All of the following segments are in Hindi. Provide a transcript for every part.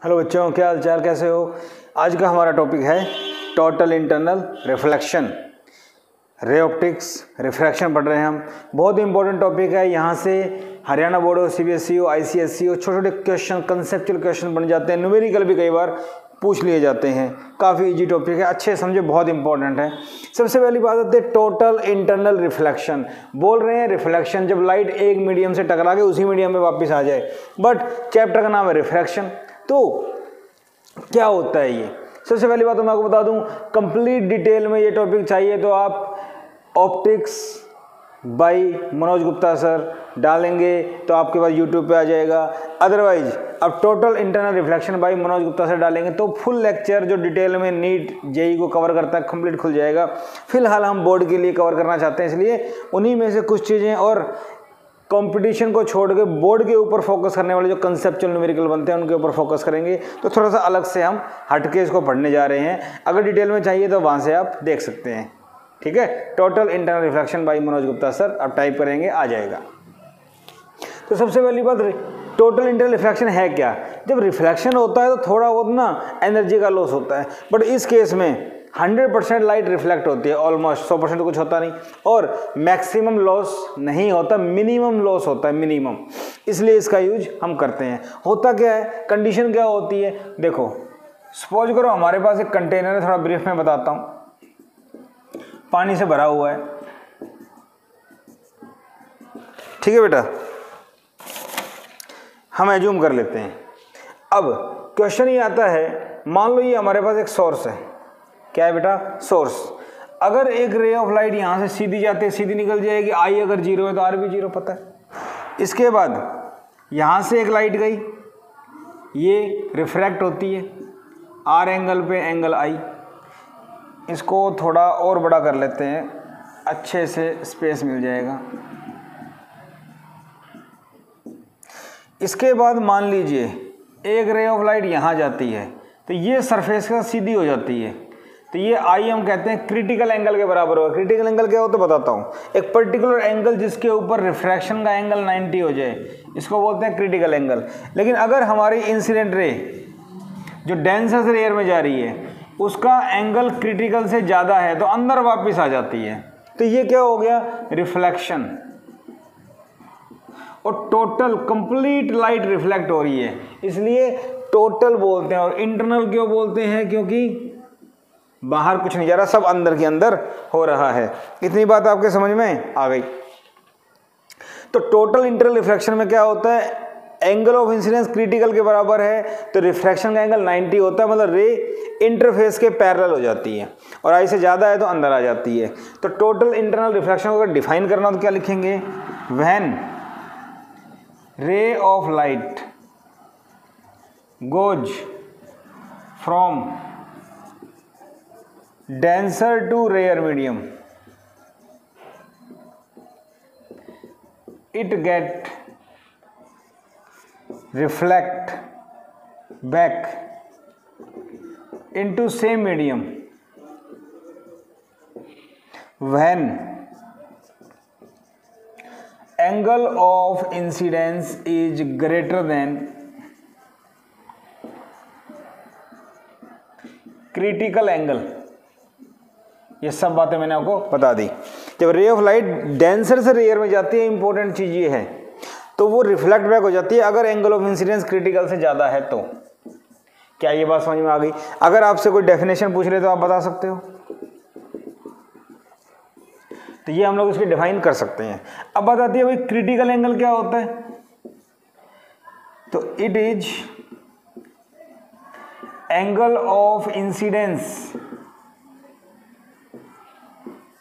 हेलो बच्चों, क्या हाल चाल, कैसे हो। आज का हमारा टॉपिक है total internal reflection. Ray optics refraction पढ़ रहे हैं हम। बहुत इंपॉर्टेंट टॉपिक है। यहाँ से हरियाणा बोर्ड हो, सीबीएसई हो, आईसीएसई हो, छोटे छोटे क्वेश्चन, कंसेप्चुअल क्वेश्चन बन जाते हैं। न्यूमेरिकल भी कई बार पूछ लिए जाते हैं। काफ़ी इजी टॉपिक है, अच्छे समझे, बहुत इंपॉर्टेंट है। सबसे पहली बात आती है टोटल इंटरनल रिफ्लेक्शन। बोल रहे हैं रिफ्लेक्शन, जब लाइट एक मीडियम से टकरा के उसी मीडियम में वापस आ जाए। बट चैप्टर का नाम है रिफ्रैक्शन। तो क्या होता है ये? सबसे पहली बात तो मैं आपको बता दूं, कंप्लीट डिटेल में ये टॉपिक चाहिए तो आप optics by Manoj Gupta sir डालेंगे तो आपके पास यूट्यूब पे आ जाएगा। अदरवाइज अब total internal reflection by Manoj Gupta sir डालेंगे तो फुल लेक्चर जो डिटेल में नीट जेई को कवर करता है कंप्लीट खुल जाएगा। फिलहाल हम बोर्ड के लिए कवर करना चाहते हैं, इसलिए उन्हीं में से कुछ चीज़ें और कंपटीशन को छोड़ के बोर्ड के ऊपर फोकस करने वाले जो कंसेप्चुअल न्यूमेरिकल बनते हैं उनके ऊपर फोकस करेंगे। तो थोड़ा सा अलग से हम हटके इसको पढ़ने जा रहे हैं। अगर डिटेल में चाहिए तो वहाँ से आप देख सकते हैं। ठीक है, total internal reflection by Manoj Gupta sir, आप टाइप करेंगे आ जाएगा। तो सबसे पहली बात, टोटल इंटरनल रिफ्लेक्शन है क्या? जब रिफ्लेक्शन होता है तो थोड़ा बहुत ना एनर्जी का लॉस होता है, बट इस केस में 100% लाइट रिफ्लेक्ट होती है, ऑलमोस्ट 100% तो कुछ होता नहीं, और मैक्सिमम लॉस नहीं होता, मिनिमम लॉस होता है, मिनिमम। इसलिए इसका यूज हम करते हैं। होता क्या है, कंडीशन क्या होती है, देखो सपोज करो हमारे पास एक कंटेनर है, थोड़ा ब्रीफ में बताता हूँ, पानी से भरा हुआ है। ठीक है बेटा, हम एज्यूम कर लेते हैं। अब क्वेश्चन ये आता है, मान लो ये हमारे पास एक सोर्स है। क्या है बेटा? सोर्स। अगर एक रे ऑफ लाइट यहाँ से सीधी जाती है, सीधी निकल जाएगी। आई अगर 0 है तो आर भी 0 पता है। इसके बाद यहाँ से एक लाइट गई, ये रिफ्रैक्ट होती है आर एंगल पे, एंगल आई। इसको थोड़ा और बड़ा कर लेते हैं, अच्छे से स्पेस मिल जाएगा। इसके बाद मान लीजिए एक रे ऑफ लाइट यहाँ जाती है तो ये सरफेस का सीधी हो जाती है, तो ये आई हम कहते हैं क्रिटिकल एंगल के बराबर होगा। क्रिटिकल एंगल क्या हो तो बताता हूँ। एक पर्टिकुलर एंगल जिसके ऊपर रिफ्रैक्शन का एंगल 90 हो जाए, इसको बोलते हैं क्रिटिकल एंगल। लेकिन अगर हमारी इंसिडेंट रे जो डेंसर से एयर में जा रही है उसका एंगल क्रिटिकल से ज़्यादा है तो अंदर वापस आ जाती है, तो ये क्या हो गया? रिफ्लेक्शन। और टोटल कंप्लीट लाइट रिफ्लेक्ट हो रही है, इसलिए टोटल बोलते हैं। और इंटरनल क्यों बोलते हैं? क्योंकि बाहर कुछ नहीं जा रहा, सब अंदर के अंदर हो रहा है। इतनी बात आपके समझ में आ गई। तो टोटल इंटरनल रिफ्रैक्शन में क्या होता है, एंगल ऑफ इंसिडेंस क्रिटिकल के बराबर है तो रिफ्रैक्शन का एंगल 90 होता है, मतलब रे इंटरफेस के पैरेलल हो जाती है, और आई से ज़्यादा है तो अंदर आ जाती है। तो टोटल इंटरनल रिफ्रैक्शन को अगर डिफाइन करना हो तो क्या लिखेंगे? When ray of light goes from denser to rare medium, it get reflect back into same medium when angle of incidence is greater than critical angle। ये सब बातें मैंने आपको बता दी। जब रे ऑफ लाइट डेंसर से रेयर में जाती है, इंपॉर्टेंट चीज ये है, तो वो रिफ्लेक्ट बैक हो जाती है अगर एंगल ऑफ इंसिडेंस क्रिटिकल से ज़्यादा है तो। क्या ये बात समझ में आ गई? अगर आपसे कोई डेफिनेशन पूछ रहे तो आप बता सकते हो, तो ये हम लोग इसको डिफाइन कर सकते हैं। अब बात आती है भाई क्रिटिकल एंगल क्या होता है, तो it is angle of incidence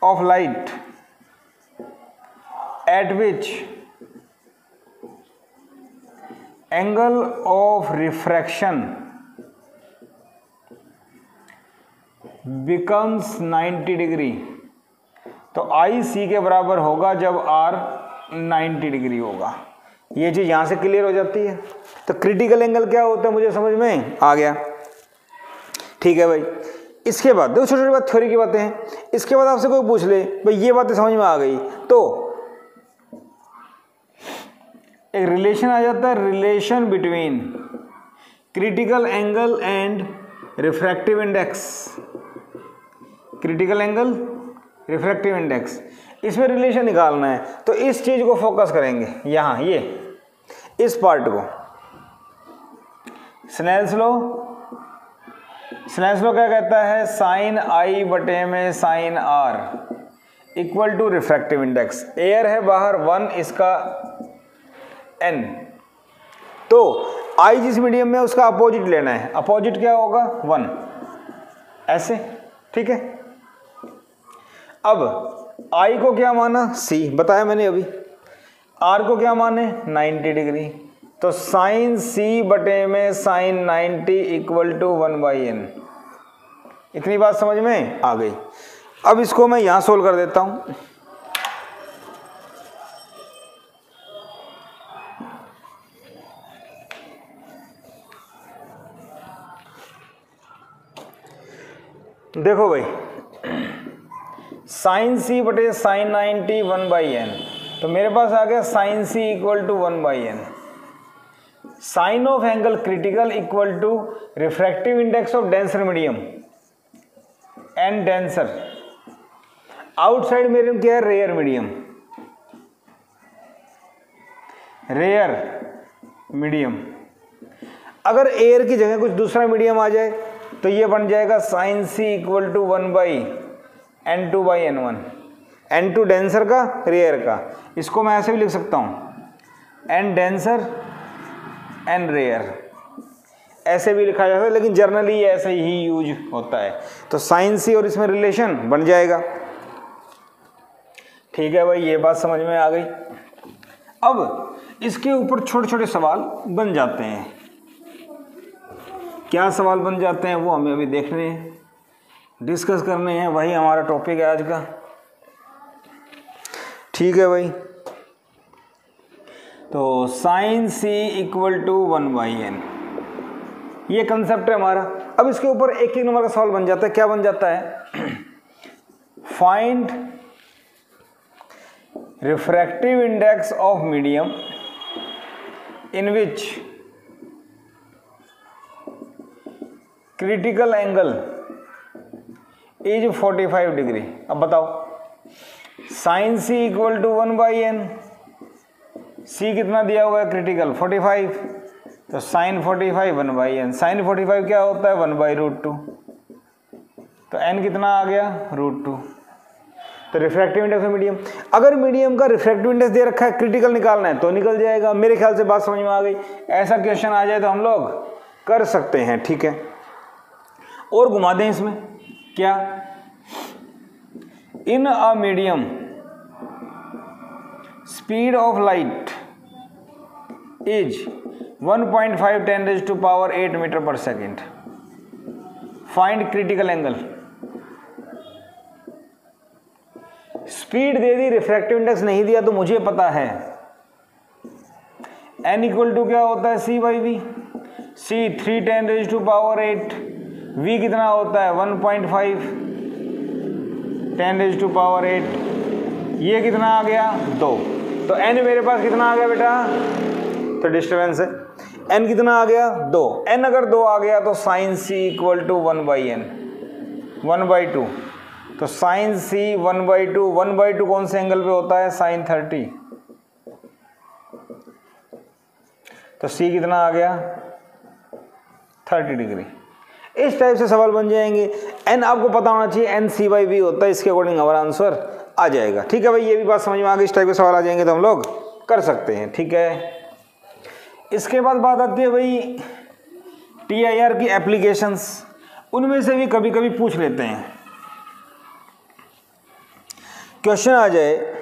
of light at which angle of refraction becomes 90 degree. तो आई सी के बराबर होगा जब आर 90 डिग्री होगा। ये चीज़ यहाँ से क्लियर हो जाती है। तो क्रिटिकल एंगल क्या होता है मुझे समझ में आ गया। ठीक है भाई, इसके बाद देखो छोटी छोटी बात थ्योरी की बातें हैं। इसके बाद आपसे कोई पूछ ले भाई ये बातें समझ में आ गई तो एक रिलेशन आ जाता है, relation between critical angle and refractive index, critical angle refractive index, इसमें रिलेशन निकालना है। तो इस चीज को फोकस करेंगे यहां, ये इस पार्ट को। स्नेल्स लॉ क्या कहता है, साइन आई बटे में sine r equal to refractive index. Air है बाहर 1, इसका n, तो आई जिस मीडियम में उसका अपोजिट लेना है। अपोजिट क्या होगा, 1, ऐसे, ठीक है। अब आई को क्या माना, c बताया मैंने अभी, r को क्या माने 90 डिग्री, तो साइन c बटे में साइन 90 इक्वल टू 1/n। इतनी बात समझ में आ गई। अब इसको मैं यहां सोल्व कर देता हूं। देखो भाई, साइन c बटे साइन 90 1/n, तो मेरे पास आ गया sine c equal to 1/n। Sine of angle critical equal to refractive index of denser medium and denser. Outside medium क्या है, रेयर मीडियम, रेयर मीडियम। अगर एयर की जगह कुछ दूसरा मीडियम आ जाए तो ये बन जाएगा sine c equal to 1/n2/n1। n2 denser का, रेयर का, इसको मैं ऐसे भी लिख सकता हूं n डेंसर n रेयर, ऐसे भी लिखा जाता है, लेकिन जनरली ऐसे ही यूज होता है। तो साइन c और इसमें रिलेशन बन जाएगा। ठीक है भाई, ये बात समझ में आ गई। अब इसके ऊपर छोटे छोटे सवाल बन जाते हैं। क्या सवाल बन जाते हैं वो हमें अभी देखने हैं, डिस्कस करने हैं, वही हमारा टॉपिक है आज का। ठीक है भाई, तो sign c equal to 1/n, ये कंसेप्ट है हमारा। अब इसके ऊपर एक एक नंबर का सवाल बन जाता है। क्या बन जाता है, find refractive index of medium in which critical angle is 45 degree. अब बताओ, sine c equal to 1/n, c कितना दिया हुआ है क्रिटिकल 45, तो साइन 45 1/n। साइन 45 क्या होता है 1/√2, तो n कितना आ गया √2। तो रिफ्रैक्टिव इंडेक्स ऑफ मीडियम, अगर मीडियम का रिफ्रैक्टिव इंडेक्स दे रखा है, क्रिटिकल निकालना है तो निकल जाएगा। मेरे ख्याल से बात समझ में आ गई। ऐसा क्वेश्चन आ जाए तो हम लोग कर सकते हैं, ठीक है। और घुमा दें इसमें, क्या, in a medium speed of light is 1.5 10⁻⁸ metre पर second, find critical angle. Speed दे दी, रिफ्रैक्टिव इंडेक्स नहीं दिया, तो मुझे पता है n इक्वल टू क्या होता है c/v, c 3 10⁸, v कितना होता है 1.5 10⁸, ये कितना आ गया 2। तो n मेरे पास कितना आ गया बेटा, तो डिस्टर्बेंस है, n कितना आ गया 2। n अगर 2 आ गया तो sign c equal to 1/n 1/2, तो साइन c 1/2, 1/2 कौन से एंगल पे होता है साइन 30, तो c कितना आ गया 30 डिग्री। इस टाइप से सवाल बन जाएंगे। n आपको पता होना चाहिए n c/v होता है, इसके अकॉर्डिंग हमारा आंसर आ जाएगा। ठीक है भाई, ये भी बात समझ में आ गई। इस टाइप के सवाल आ जाएंगे तो हम लोग कर सकते हैं, ठीक है। इसके बाद बात आती है भाई TIR की एप्लीकेशंस, उनमें से भी कभी कभी पूछ लेते हैं। क्वेश्चन आ जाए,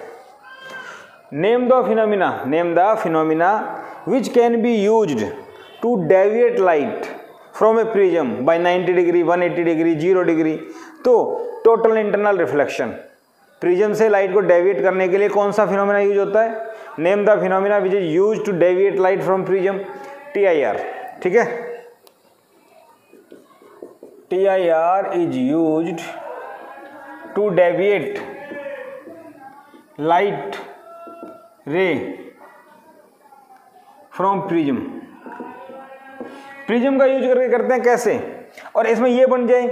name the phenomena which can be used to deviate light from a prism by 90 degree 180 degree 0 degree. तो टोटल इंटरनल रिफ्लेक्शन, प्रिज्म से लाइट को डेविएट करने के लिए कौन सा फिनोमिना यूज होता है, name the phenomena which is used to deviate light from prism, TIR, ठीक है। TIR is used to deviate light ray from prism. Prism का यूज करके करते हैं कैसे, और इसमें ये बन जाए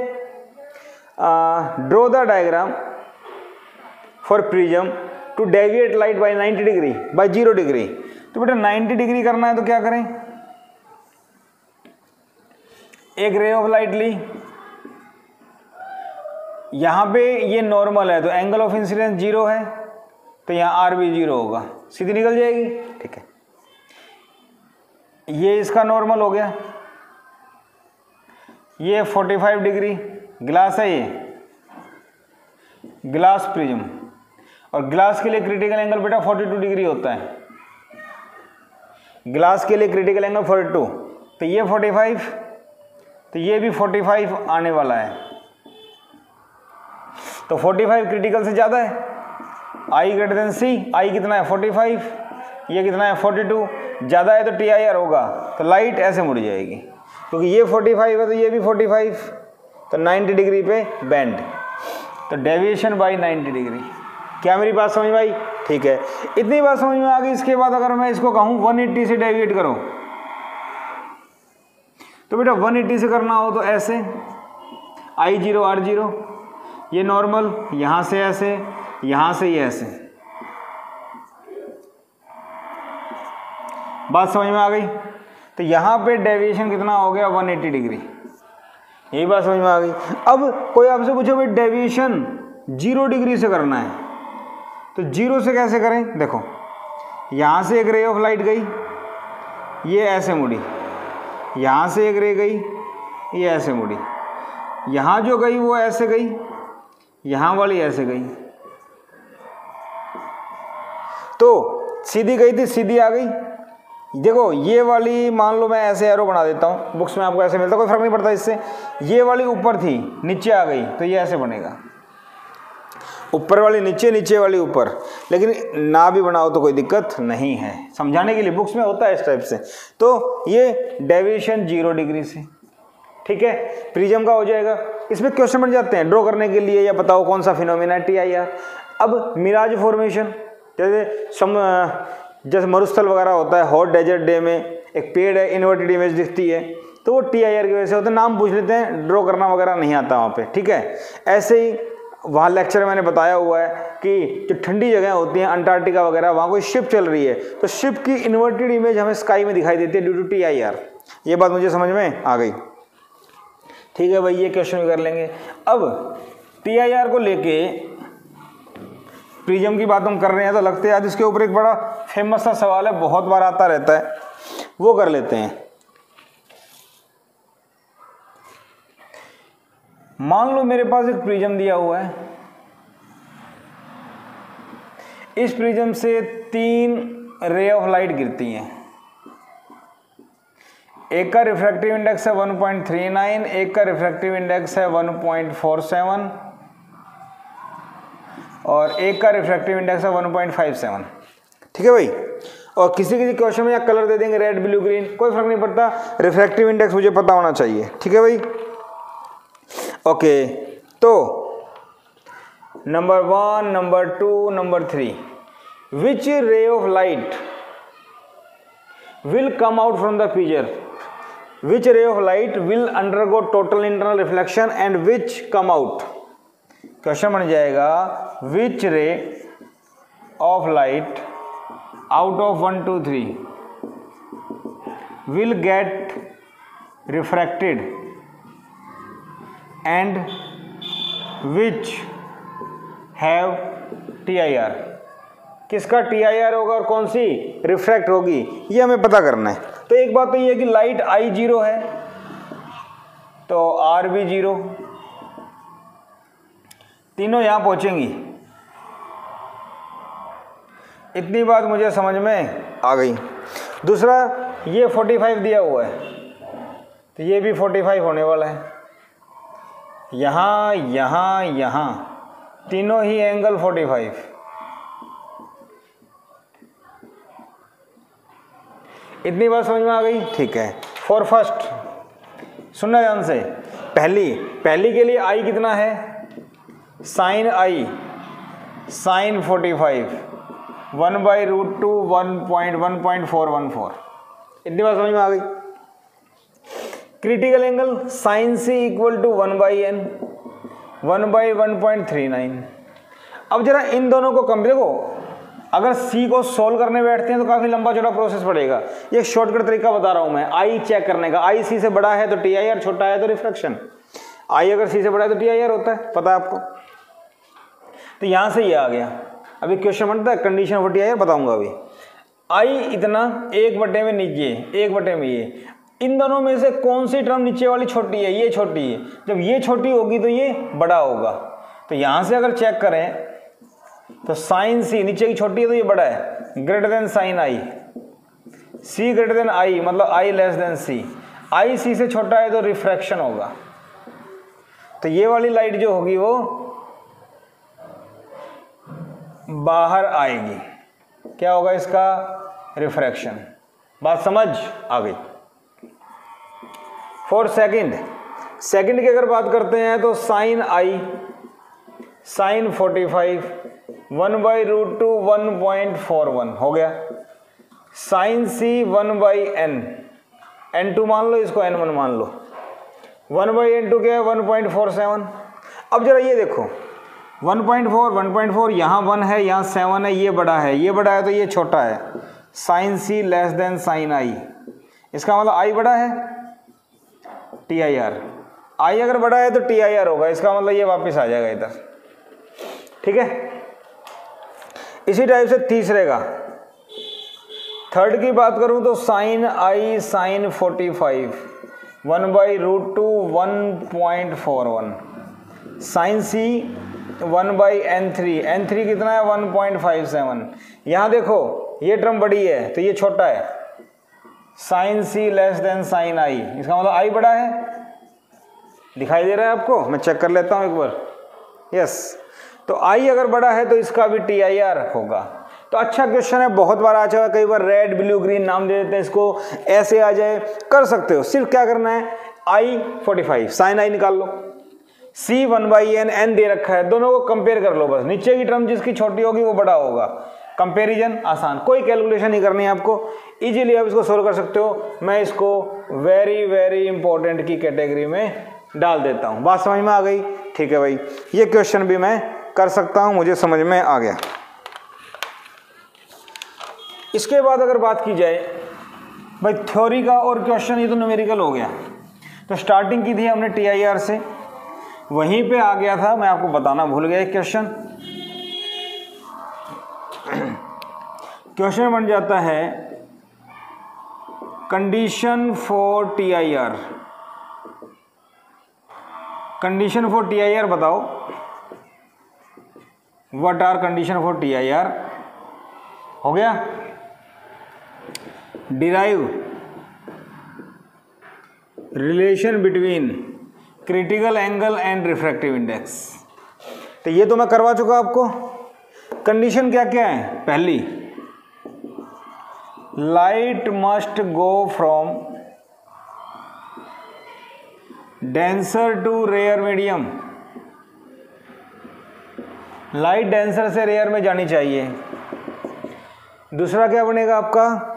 draw the diagram for prism to deviate light by 90 degree by 0 degree. तो बेटा 90 डिग्री करना है तो क्या करें, एक रे ऑफ लाइट ली, यहां पे ये नॉर्मल है तो एंगल ऑफ इंसिडेंस 0 है, तो यहां आर भी 0 होगा, सीधी निकल जाएगी। ठीक है, ये इसका नॉर्मल हो गया, ये 45 डिग्री ग्लास है, ये ग्लास प्रिज्म, और ग्लास के लिए क्रिटिकल एंगल बेटा 42 डिग्री होता है, ग्लास के लिए क्रिटिकल एंगल 42, तो ये 45, तो ये भी 45 आने वाला है, तो 45 क्रिटिकल से ज़्यादा है, आई ग्रेटर देन सी, आई कितना है 45, ये कितना है 42, ज़्यादा है तो TIR होगा, तो लाइट ऐसे मुड़ जाएगी, क्योंकि ये 45 है तो ये भी 45, तो 90 डिग्री पे बेंड, तो डेविएशन बाय 90 डिग्री। क्या मेरी बात समझ में आई? ठीक है, इतनी बात समझ में आ गई। इसके बाद अगर मैं इसको कहूँ 180 से डेविएट करो, तो बेटा 180 से करना हो तो ऐसे I0 R0, ये नॉर्मल, यहां से ऐसे, यहां से ये ऐसे, बात समझ में आ गई। तो यहां पे डेविएशन कितना हो गया 180 डिग्री, यही बात समझ में आ गई। अब कोई आपसे पूछे भाई डेविएशन 0 डिग्री से करना है, तो 0 से कैसे करें, देखो यहां से एक रे ऑफ लाइट गई, ये ऐसे मुड़ी, यहां से एक रे गई, ये ऐसे मुड़ी, यहां जो गई वो ऐसे गई, यहां वाली ऐसे गई, तो सीधी गई थी सीधी आ गई। देखो ये वाली मान लो मैं ऐसे एरो बना देता हूं, बुक्स में आपको ऐसे मिलता, कोई फर्क नहीं पड़ता इससे। ये वाली ऊपर थी नीचे आ गई, तो ये ऐसे बनेगा, ऊपर वाली नीचे, नीचे वाली ऊपर, लेकिन ना भी बनाओ तो कोई दिक्कत नहीं है, समझाने के लिए बुक्स में होता है इस टाइप से। तो ये डेविएशन 0 डिग्री से, ठीक है, प्रिज्म का हो जाएगा। इसमें क्वेश्चन बन जाते हैं ड्रॉ करने के लिए, या बताओ कौन सा फिनोमेना है TIR। अब मिराज फॉर्मेशन, जैसे मरुस्थल वगैरह होता है, हॉट डेजर्ट डे में एक पेड़ है, इन्वर्टेड इमेज दिखती है, तो वो TIR की वजह से होता है। नाम पूछ लेते हैं, ड्रॉ करना वगैरह नहीं आता वहाँ पे, ठीक है। ऐसे ही वहाँ लेक्चर में मैंने बताया हुआ है कि जो ठंडी जगह होती हैं, अंटार्कटिका वगैरह, वहाँ कोई शिप चल रही है तो शिप की इन्वर्टेड इमेज हमें स्काई में दिखाई देती है ड्यू टू TIR। ये बात मुझे समझ में आ गई, ठीक है भाई, ये क्वेश्चन भी कर लेंगे। अब TIR को लेके प्रिज्म की बात हम कर रहे हैं, तो लगते हैं आज इसके ऊपर एक बड़ा फेमस सा सवाल है, बहुत बार आता रहता है, वो कर लेते हैं। मान लो मेरे पास एक प्रिज्म दिया हुआ है, इस प्रिज्म से 3 रे ऑफ लाइट गिरती हैं, एक का रिफ्रैक्टिव इंडेक्स है 1.39, एक का रिफ्रैक्टिव इंडेक्स है 1.47 और एक का रिफ्रैक्टिव इंडेक्स है 1.57, ठीक है भाई। और किसी किसी क्वेश्चन में या कलर दे देंगे रेड ब्लू ग्रीन, कोई फर्क नहीं पड़ता, रिफ्रैक्टिव इंडेक्स मुझे पता होना चाहिए, ठीक है भाई। ओके, तो number 1, number 2, number 3, which ray of light will come out from the pitcher, which ray of light will undergo total internal reflection and which come out। Question बन जाएगा which ray of light out of 1 2 3 will get refracted and which have TIR। किसका TIR होगा और कौन सी रिफ्रैक्ट होगी, ये हमें पता करना है। तो एक बात तो ये है कि लाइट I 0 है तो R भी 0, तीनों यहां पहुंचेंगी, इतनी बात मुझे समझ में आ गई। दूसरा, ये 45 दिया हुआ है तो ये भी 45 होने वाला है, यहां यहां यहां तीनों ही एंगल 45। इतनी बात समझ में आ गई, ठीक है। फॉर फर्स्ट सुनना ध्यान से, पहली के लिए I कितना है, साइन I साइन 45 1/√2 1.414। इतनी बात समझ में आ गई। Critical angle sine C equal to 1/n 1/1.39। अब जरा इन दोनों को कम देखो, अगर सी को सोल्व करने बैठते हैं तो काफी लंबा चौड़ा प्रोसेस पड़ेगा। ये शॉर्टकट तरीका बता रहा हूं मैं, आई चेक करने का। आई सी से बड़ा है तो TIR, छोटा है तो रिफ्रैक्शन। आई अगर सी से बड़ा है तो TIR होता है, पता है आपको। तो यहां से ये आ गया। अभी क्वेश्चन बनता है कंडीशन ऑफ TIR, बताऊंगा अभी। आई इतना 1/में नीचे, 1/में ये, इन दोनों में से कौन सी टर्म नीचे वाली छोटी है? ये छोटी है। जब ये छोटी होगी तो ये बड़ा होगा। तो यहां से अगर चेक करें तो साइन सी नीचे की छोटी है तो ये बड़ा है, greater than sine I. C greater than I मतलब आई लेस देन सी। आई सी से छोटा है तो रिफ्रैक्शन होगा। तो ये वाली लाइट जो होगी वो बाहर आएगी। क्या होगा इसका? रिफ्रैक्शन। बात समझ आ गई। फॉर सेकंड की अगर बात करते हैं तो साइन आई साइन 45 1/√2 1.41 हो गया। साइन सी 1/n, n2 मान लो, इसको n1 मान लो। 1/n2 क्या है? 1.47। अब जरा ये देखो 1.4 यहाँ 1 है, यहाँ 7 है, ये बड़ा है, ये बड़ा है तो ये छोटा है। साइन सी लेस देन साइन आई, इसका मतलब आई बड़ा है, TIR। आई अगर बड़ा है तो TIR होगा, इसका मतलब ये वापस आ जाएगा इधर। ठीक है। इसी टाइप से तीसरे का, थर्ड की बात करूं तो साइन आई साइन 45 1/√2 1.41। साइन सी 1/n3, n3 कितना है? 1.57। यहां देखो ये टर्म बड़ी है तो ये छोटा है। साइन सी लेस देन साइन आई, इसका मतलब आई बड़ा है। दिखाई दे रहा है आपको? मैं चेक कर लेता हूं एक बार। यस, तो आई अगर बड़ा है तो इसका भी TIR होगा। तो अच्छा क्वेश्चन है, बहुत बार आ चुका, कई बार रेड ब्लू ग्रीन नाम दे देते हैं इसको, ऐसे आ जाए, कर सकते हो। सिर्फ क्या करना है, आई 45 साइन आई निकाल लो, सी 1/n n दे रखा है, दोनों को कंपेयर कर लो बस। नीचे की टर्म जिसकी छोटी होगी वो बड़ा होगा। कंपेरिजन आसान, कोई कैलकुलेशन नहीं करनी है आपको, इजीली आप इसको सोल्व कर सकते हो। मैं इसको वेरी इंपॉर्टेंट की कैटेगरी में डाल देता हूं। बात समझ में आ गई? ठीक है भाई, ये क्वेश्चन भी मैं कर सकता हूं, मुझे समझ में आ गया। इसके बाद अगर बात की जाए भाई थ्योरी का और क्वेश्चन, ये तो न्यूमेरिकल हो गया। तो स्टार्टिंग की थी हमने TIR से, वहीं पे आ गया था, मैं आपको बताना भूल गया एक क्वेश्चन। क्वेश्चन बन जाता है condition for TIR। Condition for TIR बताओ, what are condition for TIR? हो गया। Derive relation between critical angle and refractive index. तो ये तो मैं करवा चुका आपको। कंडीशन क्या क्या है? पहली, light must go from denser to rare medium. Light denser से रेयर में जानी चाहिए। दूसरा क्या बनेगा आपका?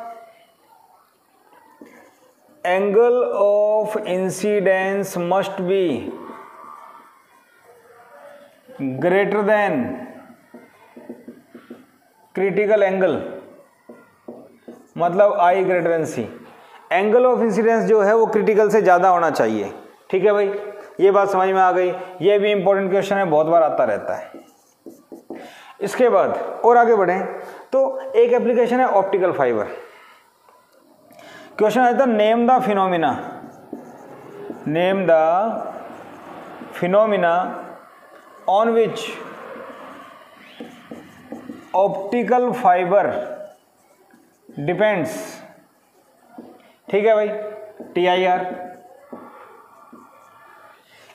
Angle of incidence must be greater than critical angle, मतलब i greater than c. Angle of incidence जो है वो क्रिटिकल से ज़्यादा होना चाहिए। ठीक है भाई, ये बात समझ में आ गई। ये भी इंपॉर्टेंट क्वेश्चन है, बहुत बार आता रहता है। इसके बाद और आगे बढ़ें तो एक एप्लीकेशन है ऑप्टिकल फाइबर। क्वेश्चन आता है name the phenomena, name the phenomena on which optical fibre depends. ठीक है भाई, TIR।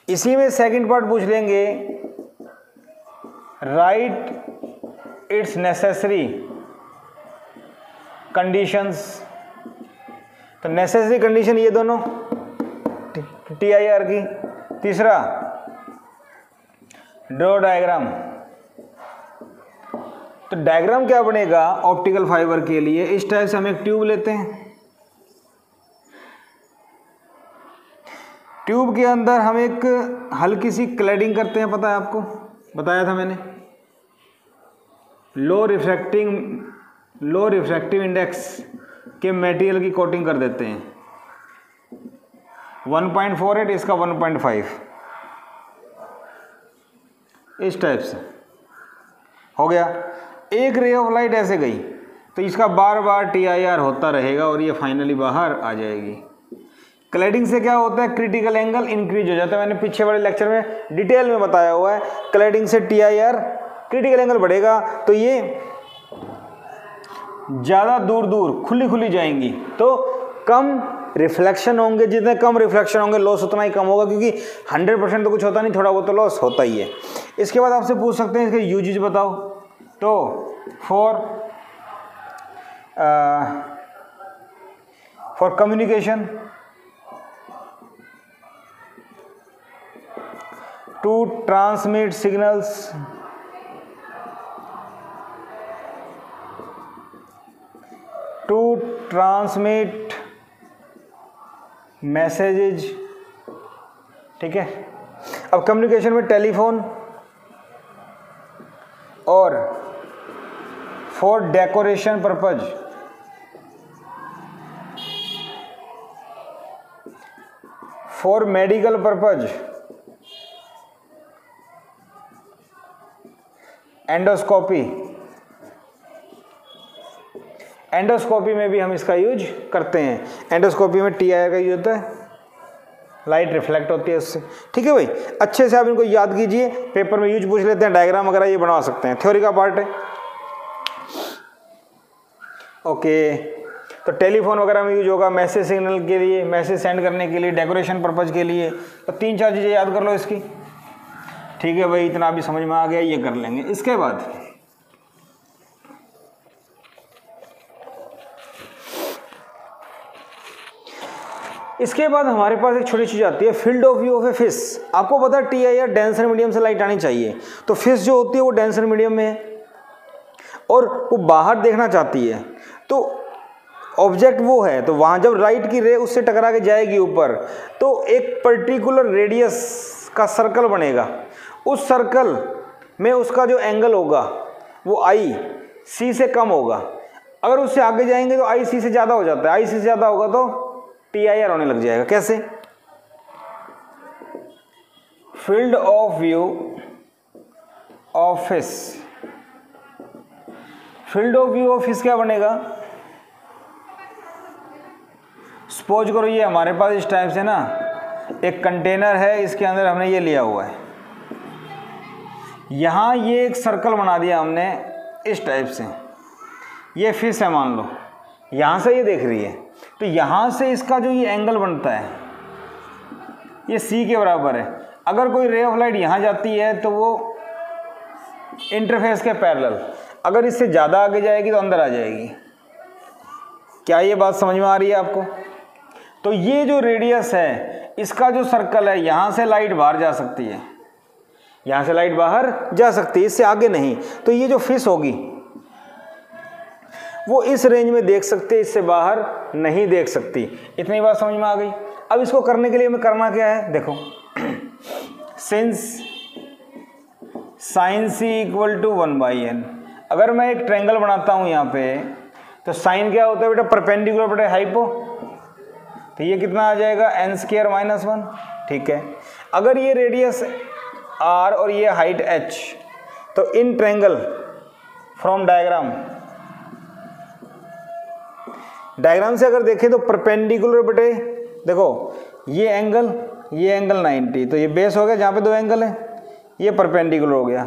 इसी में सेकंड पार्ट पूछ लेंगे, राइट इट्स नेसेसरी कंडीशंस। तो नेसेसरी कंडीशन ये दोनों TIR की। तीसरा, ड्रॉ डायग्राम। तो डायग्राम क्या बनेगा ऑप्टिकल फाइबर के लिए? इस टाइप से हम एक ट्यूब लेते हैं, ट्यूब के अंदर हम एक हल्की सी क्लैडिंग करते हैं, पता है आपको, बताया था मैंने। लो रिफ्रैक्टिव इंडेक्स के मटेरियल की कोटिंग कर देते हैं। 1.48, इसका 1.5, इस टाइप से हो गया। एक रे ऑफ लाइट ऐसे गई तो इसका बार बार TIR होता रहेगा और ये फाइनली बाहर आ जाएगी। क्लैडिंग से क्या होता है, क्रिटिकल एंगल इंक्रीज हो जाता है। मैंने पीछे वाले लेक्चर में डिटेल में बताया हुआ है। क्लैडिंग से TIR क्रिटिकल एंगल बढ़ेगा तो ये ज़्यादा दूर दूर खुली जाएंगी, तो कम रिफ्लेक्शन होंगे। जितने कम रिफ्लेक्शन होंगे लॉस उतना ही कम होगा, क्योंकि 100% तो कुछ होता नहीं, थोड़ा बहुत तो लॉस होता ही है। इसके बाद आपसे पूछ सकते हैं इसके यूजेज बताओ। तो for communication, to transmit signals, to transmit messages, ठीक है। अब कम्युनिकेशन में टेलीफोन और for decoration purpose, for medical purpose, endoscopy में भी हम इसका यूज करते हैं। एंडोस्कोपी में TIR का यूज होता है, लाइट रिफ्लेक्ट होती है उससे, ठीक है भाई। अच्छे से आप इनको याद कीजिए, पेपर में यूज पूछ लेते हैं, डायग्राम वगैरह ये बनवा सकते हैं, थ्योरी का पार्ट है। ओके, तो टेलीफोन वगैरह में यूज होगा, मैसेज सिग्नल के लिए, मैसेज सेंड करने के लिए, डेकोरेशन पर्पज के लिए। तो 3-4 चीज़ें याद कर लो इसकी, ठीक है भाई। इतना भी समझ में आ गया, ये कर लेंगे। इसके बाद हमारे पास एक छोटी चीज़ आती है, field of view of a fish. आपको पता है TIR डेंसर मीडियम से लाइट आनी चाहिए, तो फिश जो होती है वो डेंसर मीडियम में है और वो बाहर देखना चाहती है। तो ऑब्जेक्ट वो है, तो वहाँ जब लाइट की रे उससे टकरा के जाएगी ऊपर, तो एक पर्टिकुलर रेडियस का सर्कल बनेगा। उस सर्कल में उसका जो एंगल होगा वो IC से कम होगा। अगर उससे आगे जाएंगे तो IC से ज़्यादा हो जाता है, IC से ज़्यादा होगा तो TIR होने लग जाएगा। कैसे? Field of view of fish, field of view of fish क्या बनेगा? सपोज करो ये हमारे पास इस टाइप से ना एक कंटेनर है, इसके अंदर हमने ये लिया हुआ है, यहाँ ये एक सर्कल बना दिया हमने इस टाइप से। ये फिश है मान लो, यहाँ से ये देख रही है, तो यहाँ से इसका जो ये एंगल बनता है ये C के बराबर है। अगर कोई रे ऑफ लाइट यहाँ जाती है तो वो इंटरफेस के पैरेलल, अगर इससे ज़्यादा आगे जाएगी तो अंदर आ जाएगी। क्या ये बात समझ में आ रही है आपको? तो ये जो रेडियस है इसका जो सर्कल है, यहाँ से लाइट बाहर जा सकती है, यहाँ से लाइट बाहर जा सकती है, इससे आगे नहीं। तो ये जो फिश होगी वो इस रेंज में देख सकते, इससे बाहर नहीं देख सकती। इतनी बात समझ में आ गई। अब इसको करने के लिए हमें करना क्या है, देखो सिंस sin C = 1/n, अगर मैं एक ट्रायंगल बनाता हूँ यहाँ पे, तो साइन क्या होता है बेटा? परपेंडिकुलर बटे हाइपो, तो ये कितना आ जाएगा? n² - 1, ठीक है। अगर ये रेडियस r और ये हाइट h, तो इन ट्रायंगल फ्रॉम डायग्राम से अगर देखें तो परपेंडिकुलर बटे, देखो ये एंगल 90, तो ये बेस हो गया जहाँ पे दो एंगल है, ये परपेंडिकुलर हो गया,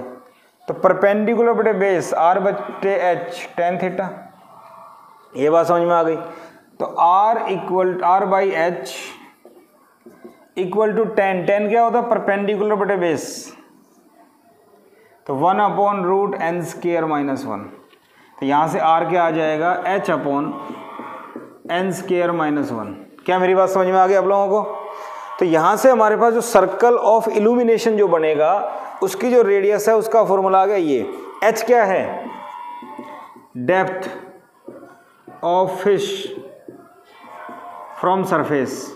तो परपेंडिकुलर बटे बेस r बटे h tan थीटा। ये बात समझ में आ गई। तो r/h = tan क्या होता है? परपेंडिकुलर बटे बेस, तो 1/√n² - 1, तो यहाँ से r क्या आ जाएगा? h/n² - 1। क्या मेरी बात समझ में आ गई आप लोगों को? तो यहाँ से हमारे पास जो सर्कल ऑफ इल्यूमिनेशन जो बनेगा उसकी जो रेडियस है उसका फॉर्मूला आ गया ये। h क्या है? Depth of fish from surface,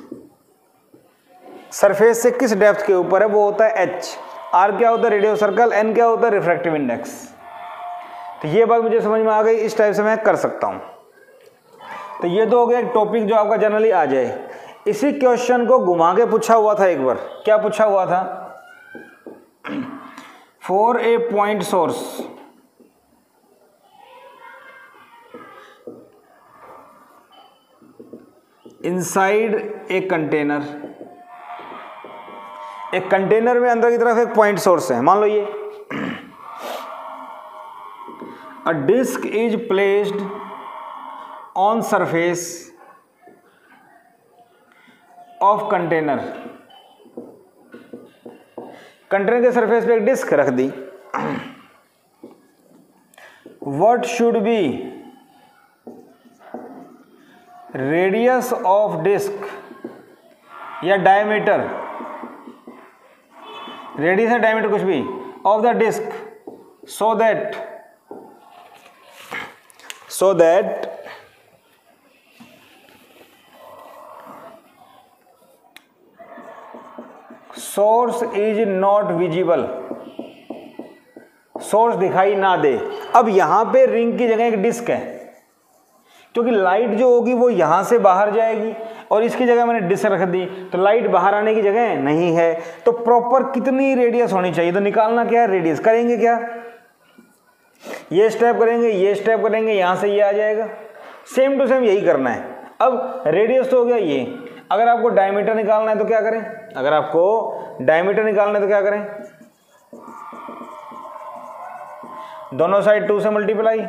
surface से किस डेप्थ के ऊपर है वो होता है h, r क्या होता है रेडियो सर्कल, n क्या होता है रिफ्रैक्टिव इंडेक्स। तो ये बात मुझे समझ में आ गई, इस टाइप से मैं कर सकता हूँ। तो ये तो हो गया एक टॉपिक जो आपका जनरली आ जाए। इसी क्वेश्चन को घुमा के पूछा हुआ था एक बार, क्या पूछा हुआ था, for a point source inside a container, एक कंटेनर में अंदर की तरफ एक पॉइंट सोर्स है, मान लो ये a disk is placed on surface of container, container के सरफेस पे एक डिस्क रख दी। What should be radius of disk या डायमीटर, रेडियस या डायमीटर कुछ भी of the disk, so that source is not visible, source दिखाई ना दे। अब यहां पे रिंग की जगह एक डिस्क है, क्योंकि लाइट जो होगी वो यहां से बाहर जाएगी और इसकी जगह मैंने डिस्क रख दी, तो लाइट बाहर आने की जगह नहीं है। तो प्रॉपर कितनी रेडियस होनी चाहिए, तो निकालना क्या है रेडियस, करेंगे क्या, ये स्टेप करेंगे, ये स्टेप करेंगे, यहां से ये आ जाएगा, सेम टू सेम यही करना है। अब रेडियस तो हो गया ये, अगर आपको डायमीटर निकालना है तो क्या करें, अगर आपको डायमीटर निकालना है तो क्या करें, दोनों साइड 2 से मल्टीप्लाई,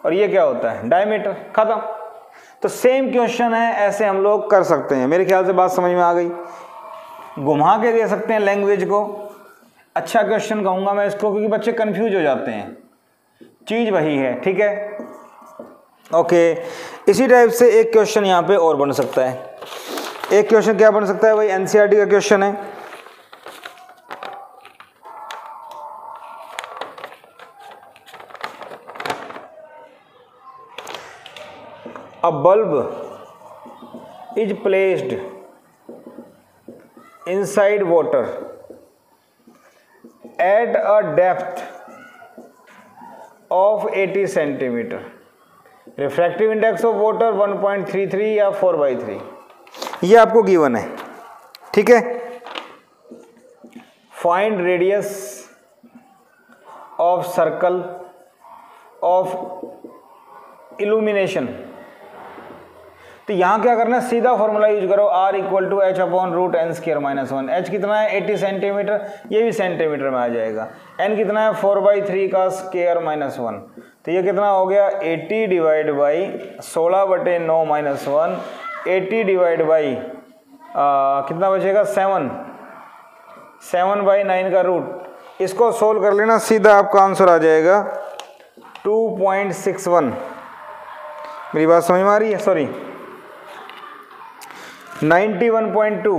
और ये क्या होता है डायमीटर, खत्म। तो सेम क्वेश्चन है, ऐसे हम लोग कर सकते हैं। मेरे ख्याल से बात समझ में आ गई। घुमा के दे सकते हैं लैंग्वेज को, अच्छा क्वेश्चन कहूंगा मैं इसको, क्योंकि बच्चे कंफ्यूज हो जाते हैं, चीज वही है, ठीक है, ओके। इसी टाइप से एक क्वेश्चन यहाँ पे और बन सकता है। एक क्वेश्चन क्या बन सकता है भाई, एनसीईआरटी का क्वेश्चन है। A bulb is placed inside water at a depth of 80 centimeter. Refractive index of water 1.33 या 4/3, ये आपको गिवन है, ठीक है। Find radius of circle of illumination। तो यहां क्या करना है, सीधा फॉर्मूला यूज करो, R = h/√n² - 1। h कितना है 80 सेंटीमीटर, ये भी सेंटीमीटर में आ जाएगा। n कितना है 4/3 का स्क्वायर -1, तो ये कितना हो गया 80 डिवाइड बाई 16/9 - 1, 80 डिवाइड बाई कितना बचेगा 7/9 का रूट। इसको सोल्व कर लेना, सीधा आपका आंसर आ जाएगा 2.61। मेरी बात समझ में आ रही है, सॉरी 91.2,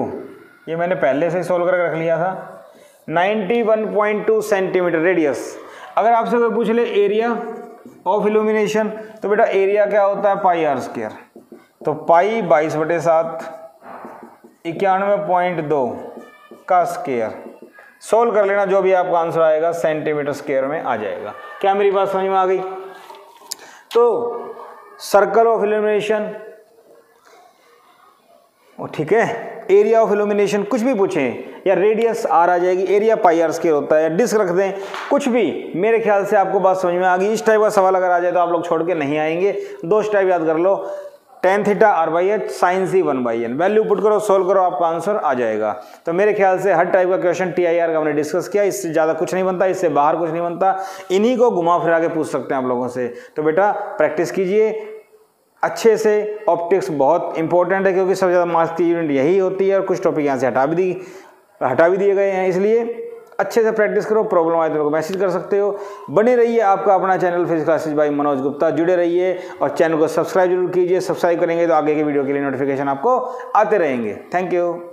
ये मैंने पहले से सोल्व करके रख लिया था। 91.2 सेंटीमीटर रेडियस। अगर आपसे कोई पूछ ले एरिया ऑफ इल्यूमिनेशन, तो बेटा एरिया क्या होता है πr², तो पाई 22/7 91.2 का स्क्वायर। सोल्व कर लेना, जो भी आपका आंसर आएगा सेंटीमीटर स्क्वायर में आ जाएगा। क्या मेरी बात समझ में आ गई? तो सर्कल ऑफ इल्यूमिनेशन, ठीक है, एरिया ऑफ इल्यूमिनेशन कुछ भी पूछें, या रेडियस r आ जाएगी, एरिया πr² होता है, या डिस्क रख दें, कुछ भी। मेरे ख्याल से आपको बात समझ में आ गई। इस टाइप का सवाल अगर आ जाए तो आप लोग छोड़ के नहीं आएंगे। 2 स्टेप याद कर लो, tan θ r/h, sin c 1/n, value put करो, सोल्व करो, आपका आंसर आ जाएगा। तो मेरे ख्याल से हर टाइप का क्वेश्चन TIR का हमने डिस्कस किया, इससे ज़्यादा कुछ नहीं बनता, इससे बाहर कुछ नहीं बनता। इन्हीं को घुमा फिरा के पूछ सकते हैं आप लोगों से। तो बेटा प्रैक्टिस कीजिए अच्छे से। ऑप्टिक्स बहुत इंपॉर्टेंट है, क्योंकि सबसे ज़्यादा मार्क्स की यूनिट यही होती है, और कुछ टॉपिक यहाँ से हटा भी दिए गए हैं, इसलिए अच्छे से प्रैक्टिस करो। प्रॉब्लम आए तो मेरे को मैसेज कर सकते हो। बने रहिए, आपका अपना channel physics classes bye Manoj Gupta, जुड़े रहिए और चैनल को सब्सक्राइब जरूर कीजिए। सब्सक्राइब करेंगे तो आगे के वीडियो के लिए नोटिफिकेशन आपको आते रहेंगे। Thank you.